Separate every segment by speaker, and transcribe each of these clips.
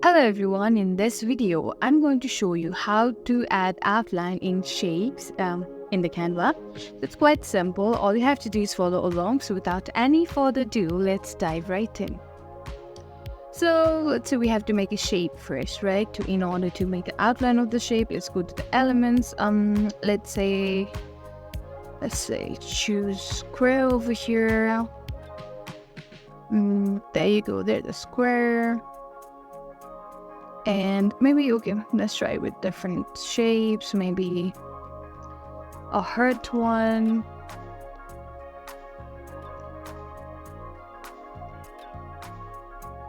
Speaker 1: Hello everyone, in this video I'm going to show you how to add outline in shapes in the Canva. It's quite simple. All you have to do is follow along. So without any further ado, let's dive right in. So let's say we have to make a shape first, right? In order to make the outline of the shape, let's go to the elements. Let's say choose square over here. There you go, there's the square. And maybe, okay, let's try with different shapes, maybe a heart one.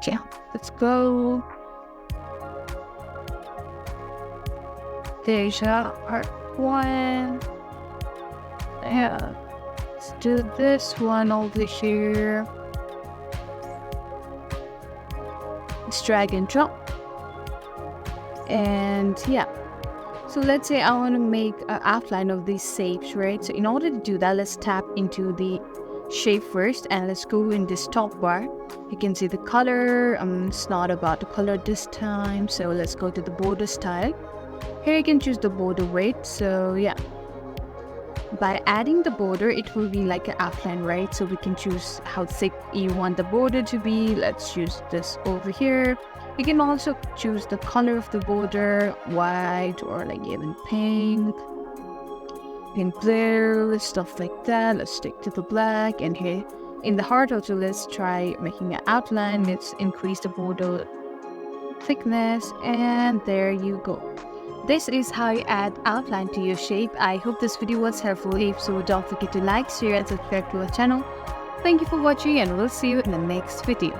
Speaker 1: Yeah, let's go. There's a heart one. Yeah, let's do this one over here. Let's drag and drop. And yeah, so let's say I want to make an outline of these shapes, right? So in order to do that, let's tap into the shape first and let's go in this top bar. You can see the color. It's not about the color this time, so let's go to the border style. Here you can choose the border weight. So yeah, by adding the border, it will be like an outline, right? So we can choose how thick you want the border to be. Let's choose this over here. You can also choose the color of the border, white or like even pink, blue, stuff like that. Let's stick to the black. And here in the heart also, let's try making an outline. Let's increase the border thickness, and there you go. This is how you add outline to your shape. I hope this video was helpful. If so, don't forget to like, share and subscribe to our channel. Thank you for watching, and we'll see you in the next video.